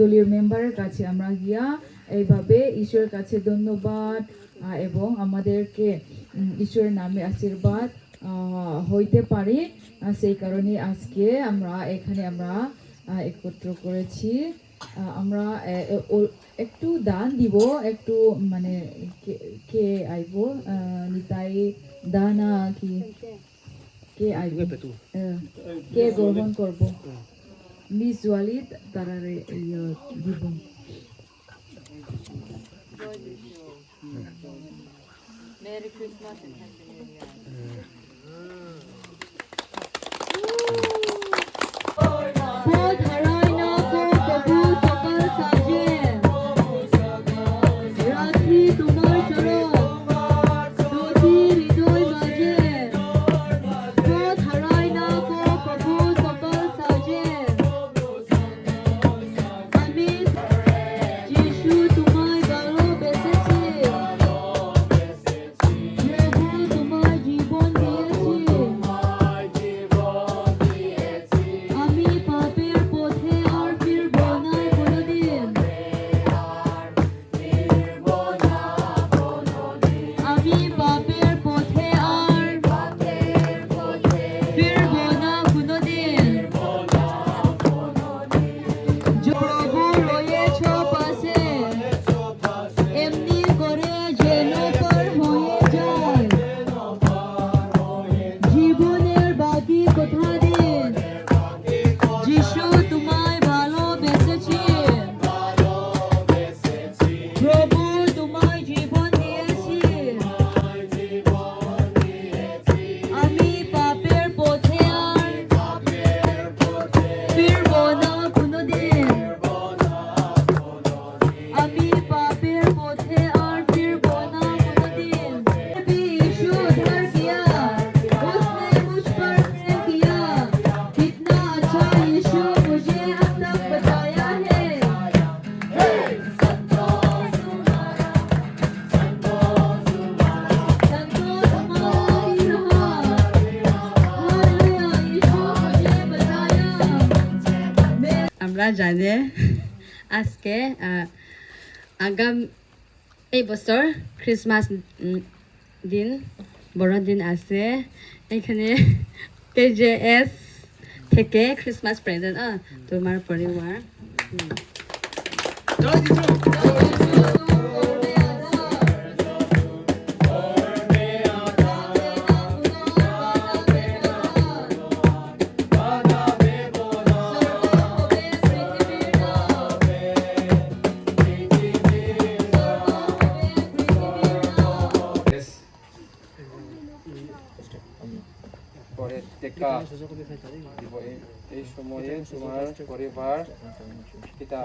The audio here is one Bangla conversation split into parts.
দলীয় মেম্বারের কাছে আমরা গিয়া এইভাবে ঈশ্বরের কাছে ধন্যবাদ এবং আমাদেরকে ঈশ্বরের নামে আশীর্বাদ হইতে পারে। সেই কারণে আজকে আমরা এখানে আমরা একত্র করেছি। আমরা একটু দান দিব, একটু মানে কে আইব নিতাই দানা কি কে আইব কে গ্রহণ করব ভিজুয়ালি তারা দিব। Merry Christmas and Happy New Year. আমরা জানে আজকে আগাম এই বছর ক্রিসমাস দিন বড়দিন আছে। এখানে KJS থেকে ক্রিসমাস প্রেজেন্ট তোমার পরিবার পরে টেকা দিব। এই সময়ে তোমার পরিবার এটা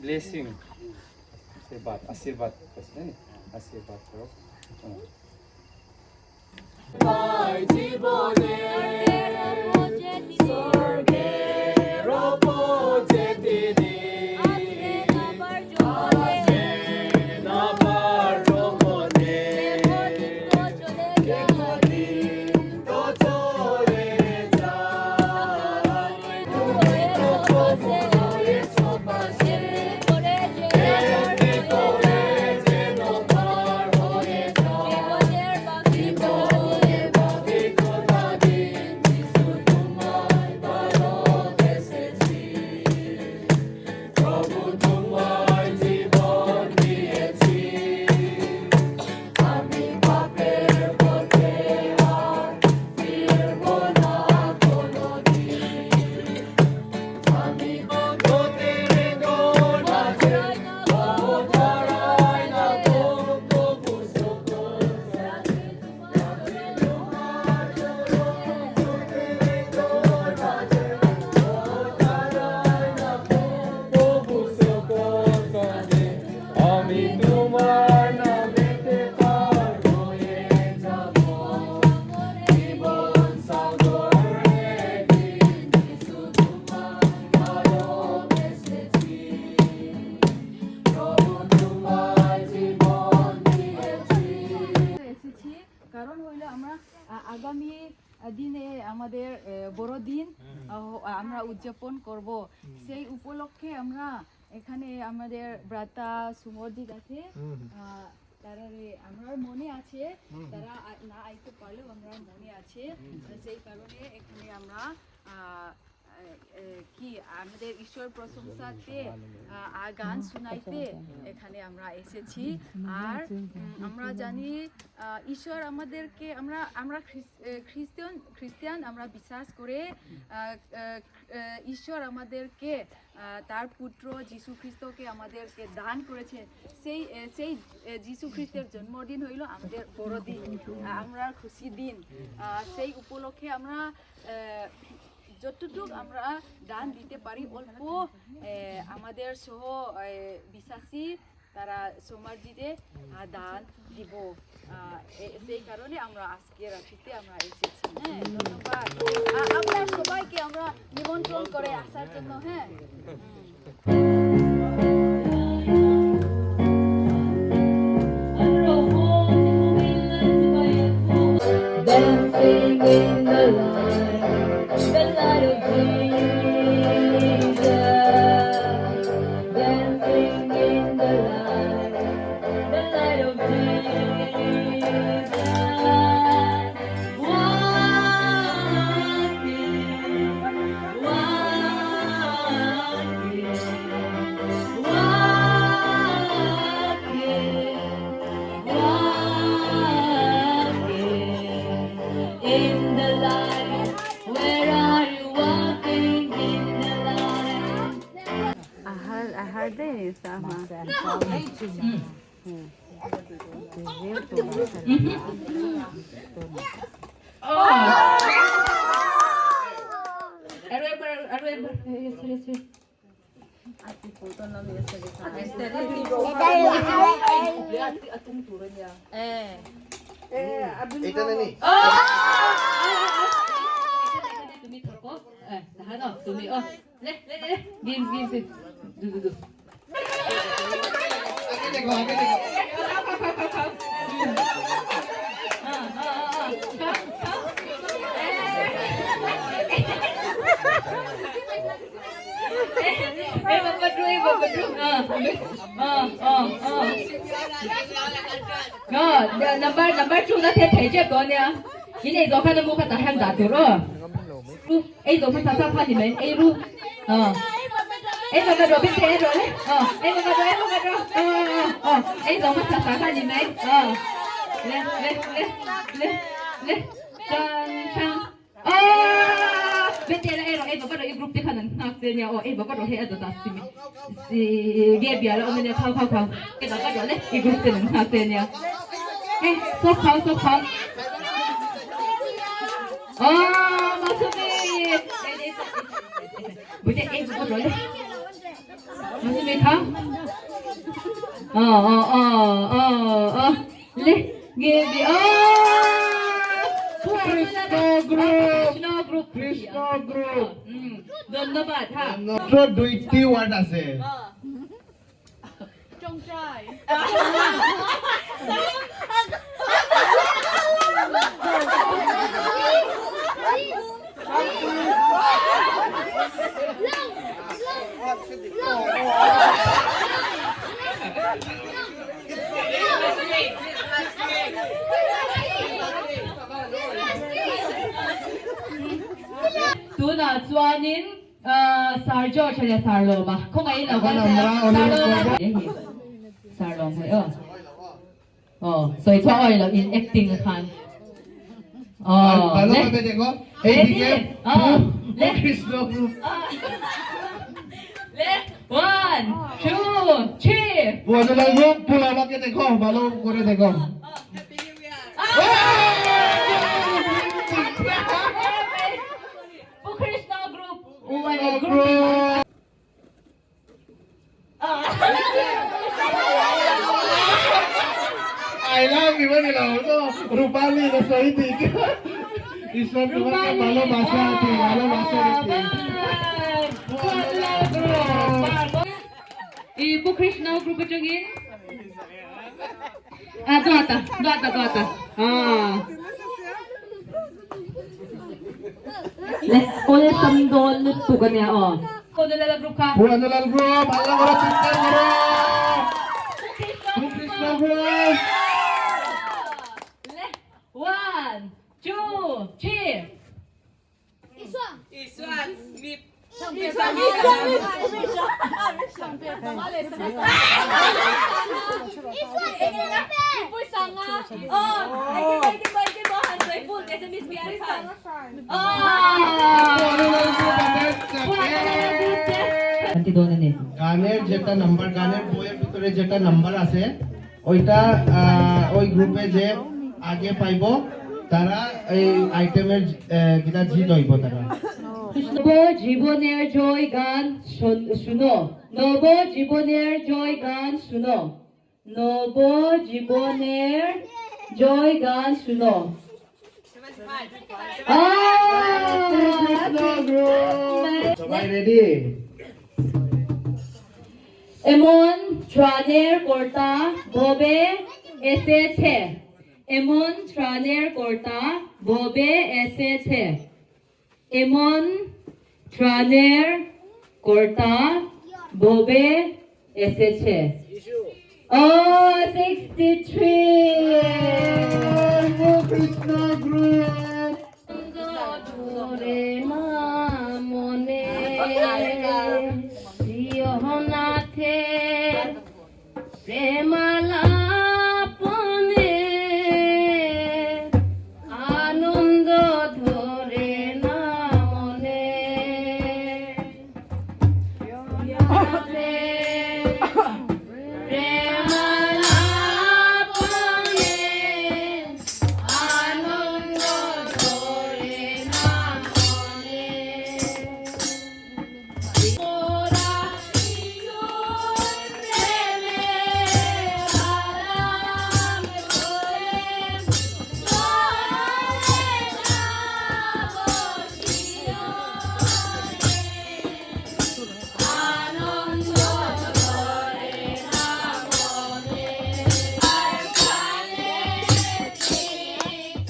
ব্লেসিং আশীর্বাদ আশীর্বাদ করো। আমাদের বড়দিন আমরা উদযাপন করব সেই উপলক্ষে আমরা এখানে আমাদের ব্রাতা সুমরজিৎ আছে তারা আমার মনে আছে তারা না আইতে পারলেও আমরা মনে আছে সেই কারণে এখানে আমরা কি আমাদের ঈশ্বর প্রশংসাতে গান শোনাইতে এখানে আমরা এসেছি আর আমরা জানি ঈশ্বর আমাদেরকে আমরা খ্রিস্টান আমরা বিশ্বাস করে ঈশ্বর আমাদেরকে তার পুত্র যীশু খ্রিস্টকে আমাদেরকে দান করেছে সেই যীশু খ্রিস্টের জন্মদিন হইল আমাদের বড়দিন আমরা খুশি দিন সেই উপলক্ষে আমরা যতটুকু আমরা দান দিতে পারি অল্প আমাদের সহ বিশ্বাসী তারা সমাজে দান দিব সেই কারণে আমরা আজকে রাশিতে আমরা এসেছি হ্যাঁ ধন্যবাদ আপনার সবাইকে আমরা নিমন্ত্রণ করে আসার জন্য হ্যাঁ Dancing in the light of Jesus. Dancing in the light of Jesus. In the light, where are you walking in the light? Ahar din sama. এটা নেই তুমি থাকো তাহলে তুমি লে গিভ দু আগে দেখো আগে দেখো number 2 那天陪着哥呢，你那早看的木块打上打多了，路 A 早看啥啥怕你们 A 路，A 早看左边 A 左嘞，A 早看左 A 早看左，A 早看啥啥看你们来，张唱bên đây là em bắt đầu em group thì khả năng học từ nhau em bắt đầu hay ở đó thì nghe bia là ông này khao cái đó bắt đầu đấy em group thì học từ nhau hey số khao Masumi bây giờ em bắt đầu đấy Masumi khao lên nghe bia Krishna group ধন্যবাদ হ্যাঁ মাত্র 2টি ওয়ার্ড আছে চংচাই Tuna chuanin sarjo chale sarlo ba khongai na ba sarlo mai soi chwa oi lo in acting khan ভালো ভাবে দেখো এইদিকে কৃষ্ণ গ্রুপ le 1 2 3 বদলা গ্রুপ পুলাবাকে দেখো ভালো করে দেখো Krishna group group I love you বলিলাম তো রূপালী না সহিত ঈশ্বর তোমাকে ভালোবাসা আছে ভালোবাসা Ibu Krishna group jengin doata Le, all samdon tugan niya, oh. Kono lala group ka. Buwan na lang bro, pala ko na tingnan bro. Krishna bro. Le, 1, 2, 3. গানের যেটা নাম্বার গানের বইয়ের ভিতরে যেটা নাম্বার আছে ওইটা ওই গ্রুপে যে আগে পাইব তারা এই আইটেমের গিটার জিত হইব তারা নব জীবনের জয় গান শুনো নব জীবনের জয় গান শুনো নব জীবনের জয় গান শুনো সবাই রেডি এমন ত্রাণের কর্তা ভবে এসেছে এমন ত্রাণের কর্তা ভবে এসেছে এমন ত্রাণের কর্তা ভবে এসেছে Oh, 63! Krishna group ধরে না মনে প্রিয়নাথে প্রেমালাপনে আনন্দ ধরে না মনে প্রেমালাপনে আনন্দ ধরে না মনে ওরা প্রেমে আরাম করে আনন্দ ধরে না মনে আর প্রাণে চিত্ত সম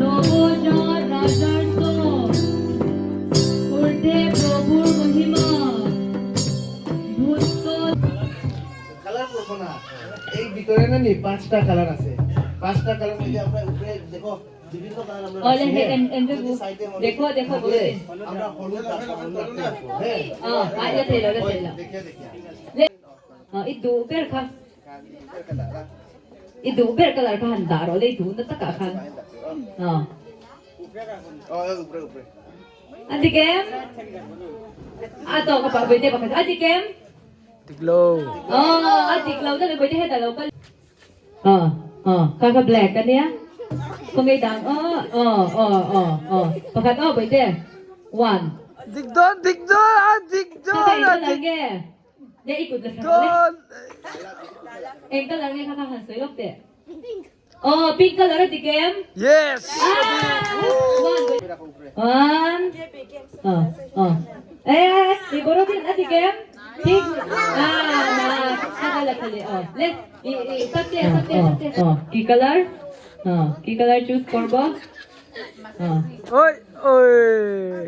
নবজর রাজার উর্ধে প্রভুর মহিমা ভূত কালার করব না এই ভিতরে না নি পাঁচটা কালার আছে পাঁচটা কালার মধ্যে আমরা উপরে দেখো বিভিন্ন কালার আমরা ওলে দেখো দেখো বলে আমরা হলুদ হ্যাঁ আগে তেল দেখিয়া দেখিয়া itu ber ka itu ber ka lar ka handa ro le itu na ta ka khan উপরে উপরে adi kem ato ka pa bete pa ka adi kem Tiglaw. adi klaw na le bete he da lo ka ka black ka niya kung ngay dang pakat bete 1 Digdon, digdon, digdon, digdon để ikut lah digdon. em ka lang ka kan soy lok de pink color di kem Yes. One. Siguro din ati kem? Pink. Nakala kali. Let. Satya. Ki color? Ki color choose korbo? Oy, oy.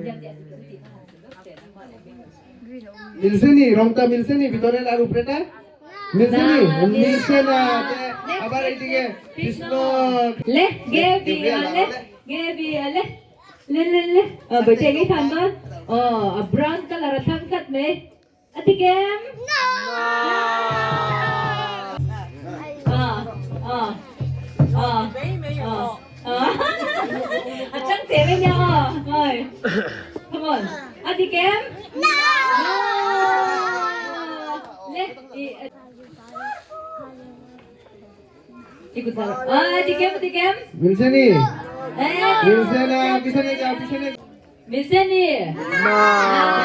মিলছে নি রংটা মিলছে নি ভিতরের আর উপরেটা মিলছে নি মিলছে না আবার এইদিকে Krishna Le. Gebi. Le. Baca ni tanda. Brown color tangkat me. Ati kem? Achang tere niya Come on. Ati kem? No. Le. Ikut taruh. Ati kem? মিলছে নি মিলছে না পিছনে যাও পিছনে Bisa ni. Nah.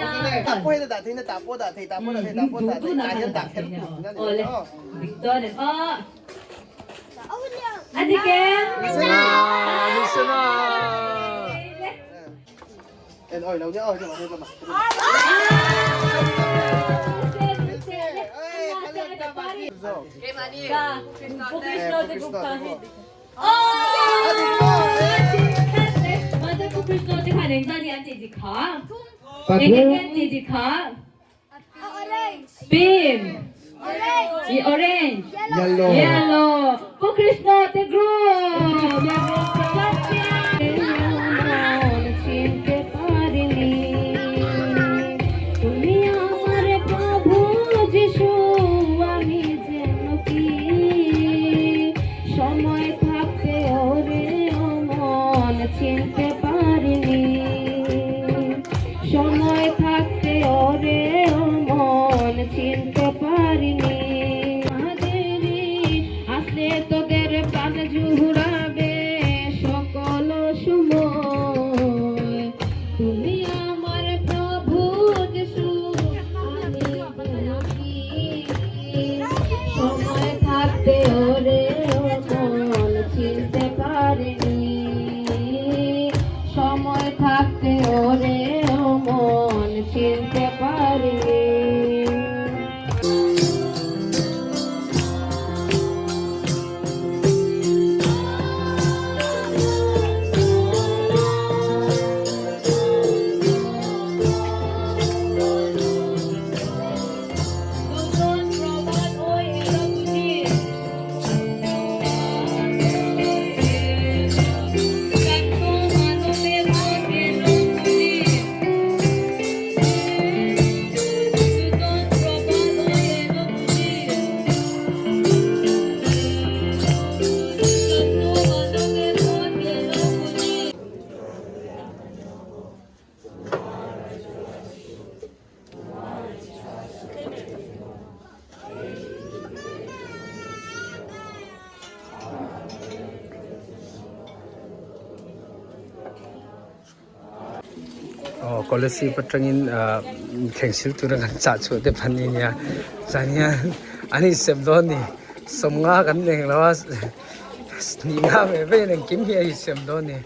পিছনে tapo hay da thei na tapo da thei tapo da thei tapo da thei ta hian da khen Ole. Victor. Adi ke? Listen na. en oi lâu nhớ ơi cho mà 자, 포크리스너 대국가히. 맞아, 포크리스너 대국가 냉장이한테 이제 가. 냉장이한테 이제 가. 빔. 이 orange. Yellow. 포크리스너 대국. চিনতে পারিনি সময় থাকতে ওরে মন চিনতে পারিনি আসলে তোদের প্রাণ জুড়াবে সকল সময় তুমি আমার প্রভু যিশু সময় থাকতে ওরে মন চিনতে পারিনি সময় থাকতে ওরে মন চিনতে পারিনি Kolesi patrangin khengsil turang cha chu te phani nya zania ani semdoni somnga kan neng lawas ni nga ve ve neng kim hi semdoni